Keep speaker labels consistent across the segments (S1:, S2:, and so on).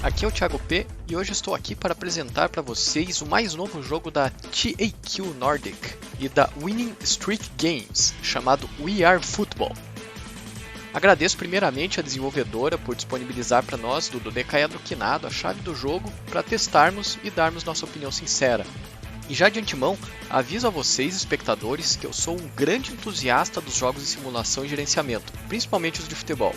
S1: aqui é o Thiago P e hoje estou aqui para apresentar para vocês o mais novo jogo da THQ Nordic e da Winning Streak Games, chamado We Are Football. Agradeço primeiramente a desenvolvedora por disponibilizar para nós, do Decaedroquinado, a chave do jogo para testarmos e darmos nossa opinião sincera. E já de antemão, aviso a vocês, espectadores, que eu sou um grande entusiasta dos jogos de simulação e gerenciamento, principalmente os de futebol.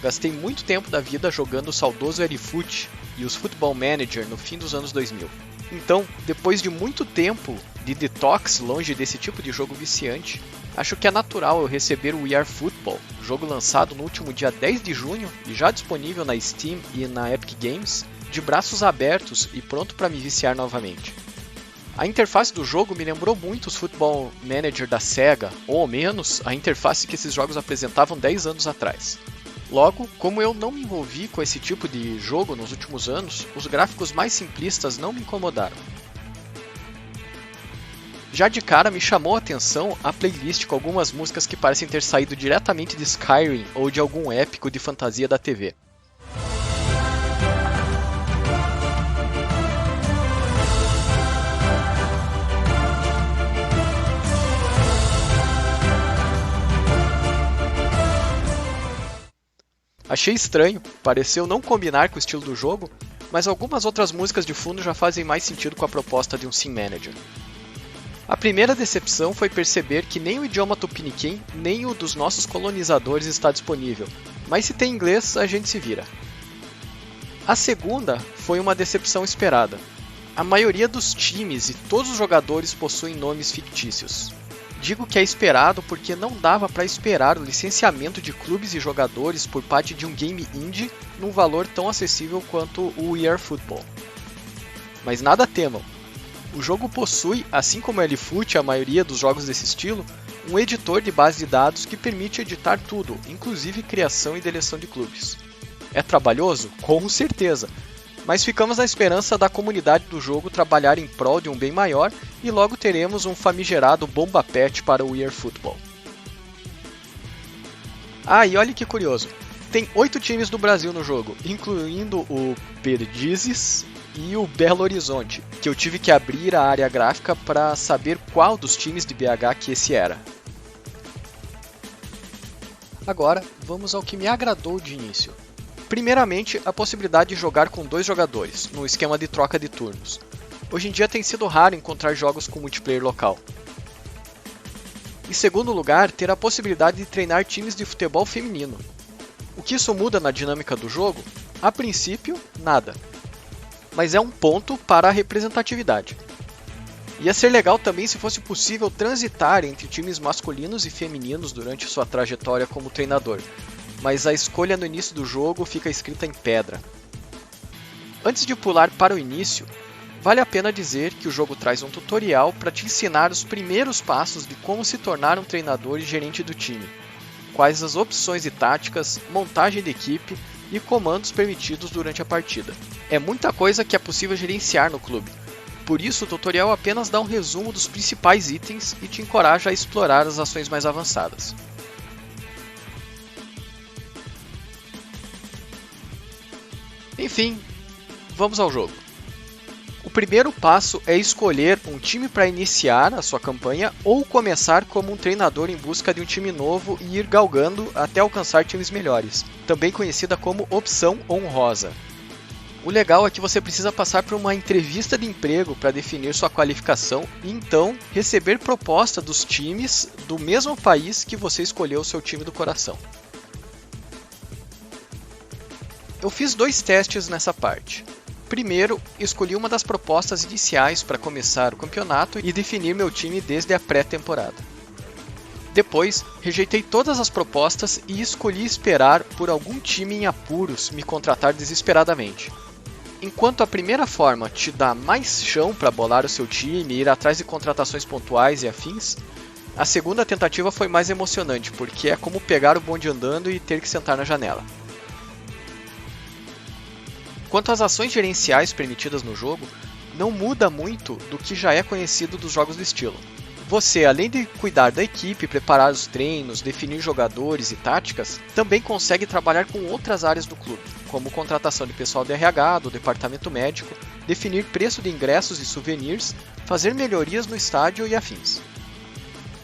S1: Gastei muito tempo da vida jogando o saudoso Erifoot e os Football Manager no fim dos anos 2000. Então, depois de muito tempo de detox longe desse tipo de jogo viciante, acho que é natural eu receber o We Are Football, jogo lançado no último dia 10 de junho e já disponível na Steam e na Epic Games, de braços abertos e pronto para me viciar novamente. A interface do jogo me lembrou muito os Football Manager da Sega, ou ao menos a interface que esses jogos apresentavam 10 anos atrás. Logo, como eu não me envolvi com esse tipo de jogo nos últimos anos, os gráficos mais simplistas não me incomodaram. Já de cara me chamou a atenção a playlist com algumas músicas que parecem ter saído diretamente de Skyrim ou de algum épico de fantasia da TV. Achei estranho, pareceu não combinar com o estilo do jogo, mas algumas outras músicas de fundo já fazem mais sentido com a proposta de um Sim Manager. A primeira decepção foi perceber que nem o idioma tupiniquim, nem o dos nossos colonizadores está disponível, mas se tem inglês, a gente se vira. A segunda foi uma decepção esperada. A maioria dos times e todos os jogadores possuem nomes fictícios. Digo que é esperado porque não dava para esperar o licenciamento de clubes e jogadores por parte de um game indie num valor tão acessível quanto o We Are Football. Mas nada temam. O jogo possui, assim como o Elifoot e a maioria dos jogos desse estilo, um editor de base de dados que permite editar tudo, inclusive criação e deleção de clubes. É trabalhoso? Com certeza! Mas ficamos na esperança da comunidade do jogo trabalhar em prol de um bem maior e logo teremos um famigerado bomba pet para o We Are Football. Ah, e olha que curioso, tem 8 times do Brasil no jogo, incluindo o Perdizes e o Belo Horizonte, que eu tive que abrir a área gráfica para saber qual dos times de BH que esse era. Agora, vamos ao que me agradou de início. Primeiramente, a possibilidade de jogar com 2 jogadores, no esquema de troca de turnos. Hoje em dia tem sido raro encontrar jogos com multiplayer local. Em segundo lugar, ter a possibilidade de treinar times de futebol feminino. O que isso muda na dinâmica do jogo? A princípio, nada. Mas é um ponto para a representatividade. Ia ser legal também se fosse possível transitar entre times masculinos e femininos durante sua trajetória como treinador, mas a escolha no início do jogo fica escrita em pedra. Antes de pular para o início, vale a pena dizer que o jogo traz um tutorial para te ensinar os primeiros passos de como se tornar um treinador e gerente do time, quais as opções e táticas, montagem de equipe e comandos permitidos durante a partida. É muita coisa que é possível gerenciar no clube, por isso o tutorial apenas dá um resumo dos principais itens e te encoraja a explorar as ações mais avançadas. Enfim, vamos ao jogo. O primeiro passo é escolher um time para iniciar a sua campanha ou começar como um treinador em busca de um time novo e ir galgando até alcançar times melhores, também conhecida como opção honrosa. O legal é que você precisa passar por uma entrevista de emprego para definir sua qualificação e então receber proposta dos times do mesmo país que você escolheu o seu time do coração. Eu fiz 2 testes nessa parte. Primeiro, escolhi uma das propostas iniciais para começar o campeonato e definir meu time desde a pré-temporada. Depois, rejeitei todas as propostas e escolhi esperar por algum time em apuros me contratar desesperadamente. Enquanto a primeira forma te dá mais chão para bolar o seu time e ir atrás de contratações pontuais e afins, a segunda tentativa foi mais emocionante, porque é como pegar o bonde andando e ter que sentar na janela. Quanto às ações gerenciais permitidas no jogo, não muda muito do que já é conhecido dos jogos do estilo. Você, além de cuidar da equipe, preparar os treinos, definir jogadores e táticas, também consegue trabalhar com outras áreas do clube, como contratação de pessoal de RH, do departamento médico, definir preço de ingressos e souvenirs, fazer melhorias no estádio e afins.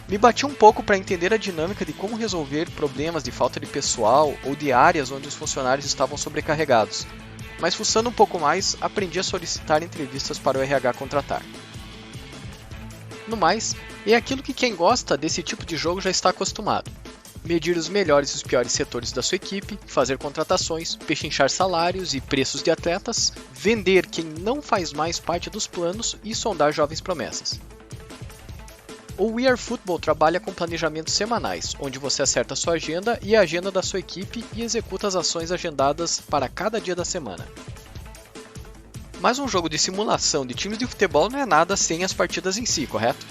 S1: Me bati um pouco para entender a dinâmica de como resolver problemas de falta de pessoal ou de áreas onde os funcionários estavam sobrecarregados, mas fuçando um pouco mais, aprendi a solicitar entrevistas para o RH contratar. No mais, é aquilo que quem gosta desse tipo de jogo já está acostumado. Medir os melhores e os piores setores da sua equipe, fazer contratações, pechinchar salários e preços de atletas, vender quem não faz mais parte dos planos e sondar jovens promessas. O We Are Football trabalha com planejamentos semanais, onde você acerta a sua agenda e a agenda da sua equipe e executa as ações agendadas para cada dia da semana. Mas um jogo de simulação de times de futebol não é nada sem as partidas em si, correto?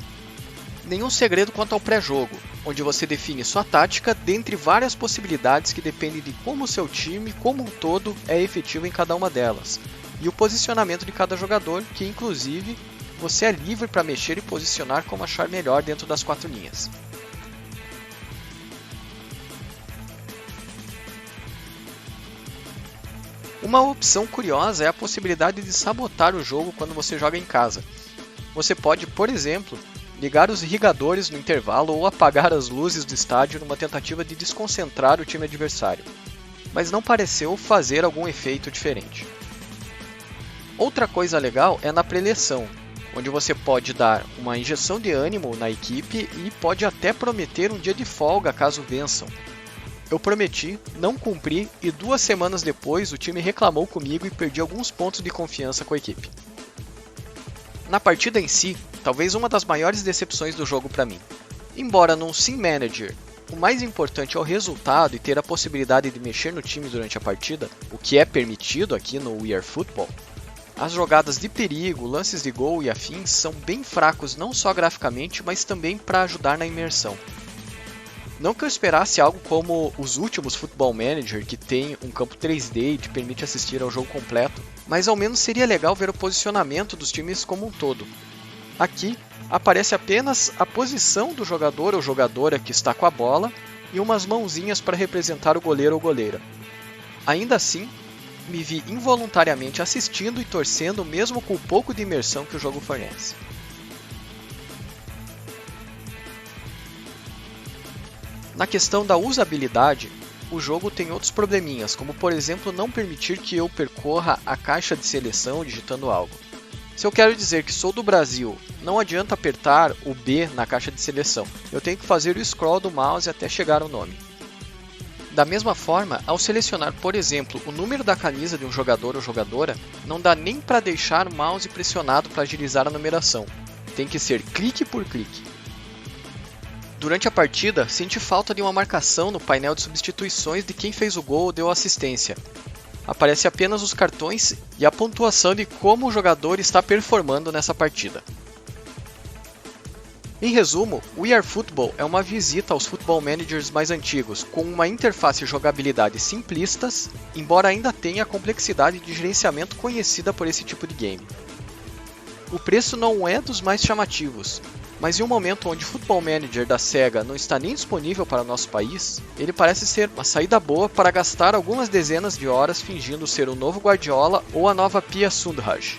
S1: Nenhum segredo quanto ao pré-jogo, onde você define sua tática dentre várias possibilidades que dependem de como o seu time, como um todo, é efetivo em cada uma delas, e o posicionamento de cada jogador, que inclusive você é livre para mexer e posicionar como achar melhor dentro das 4 linhas. Uma opção curiosa é a possibilidade de sabotar o jogo quando você joga em casa. Você pode, por exemplo, ligar os irrigadores no intervalo ou apagar as luzes do estádio numa tentativa de desconcentrar o time adversário, mas não pareceu fazer algum efeito diferente. Outra coisa legal é na preleção, onde você pode dar uma injeção de ânimo na equipe e pode até prometer um dia de folga caso vençam. Eu prometi, não cumpri e 2 semanas depois o time reclamou comigo e perdi alguns pontos de confiança com a equipe. Na partida em si, talvez uma das maiores decepções do jogo para mim. Embora num Sim Manager o mais importante é o resultado e ter a possibilidade de mexer no time durante a partida, o que é permitido aqui no We Are Football, as jogadas de perigo, lances de gol e afins são bem fracos não só graficamente, mas também para ajudar na imersão. Não que eu esperasse algo como os últimos Football Manager, que tem um campo 3D e te permite assistir ao jogo completo, mas ao menos seria legal ver o posicionamento dos times como um todo. Aqui, aparece apenas a posição do jogador ou jogadora que está com a bola e umas mãozinhas para representar o goleiro ou goleira. Ainda assim, me vi involuntariamente assistindo e torcendo mesmo com o pouco de imersão que o jogo fornece. Na questão da usabilidade, o jogo tem outros probleminhas, como por exemplo não permitir que eu percorra a caixa de seleção digitando algo. Se eu quero dizer que sou do Brasil, não adianta apertar o B na caixa de seleção, eu tenho que fazer o scroll do mouse até chegar ao nome. Da mesma forma, ao selecionar, por exemplo, o número da camisa de um jogador ou jogadora, não dá nem para deixar o mouse pressionado para agilizar a numeração, tem que ser clique por clique. Durante a partida, senti falta de uma marcação no painel de substituições de quem fez o gol ou deu assistência. Aparece apenas os cartões e a pontuação de como o jogador está performando nessa partida. Em resumo, We Are Football é uma visita aos Football Managers mais antigos, com uma interface e jogabilidade simplistas, embora ainda tenha a complexidade de gerenciamento conhecida por esse tipo de game. O preço não é dos mais chamativos, mas em um momento onde o Football Manager da SEGA não está nem disponível para o nosso país, ele parece ser uma saída boa para gastar algumas dezenas de horas fingindo ser o novo Guardiola ou a nova Pia Sundhage.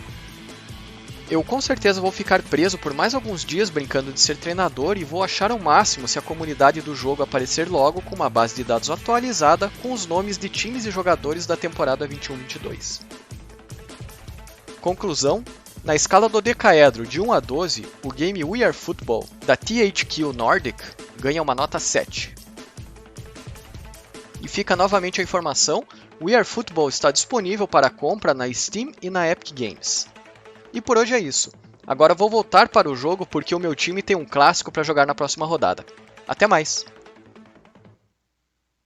S1: Eu com certeza vou ficar preso por mais alguns dias brincando de ser treinador e vou achar ao máximo se a comunidade do jogo aparecer logo com uma base de dados atualizada com os nomes de times e jogadores da temporada 21-22. Conclusão: na escala do decaedro de 1 a 12, o game We Are Football da THQ Nordic ganha uma nota 7. E fica novamente a informação: We Are Football está disponível para compra na Steam e na Epic Games. E por hoje é isso. Agora vou voltar para o jogo porque o meu time tem um clássico para jogar na próxima rodada. Até mais!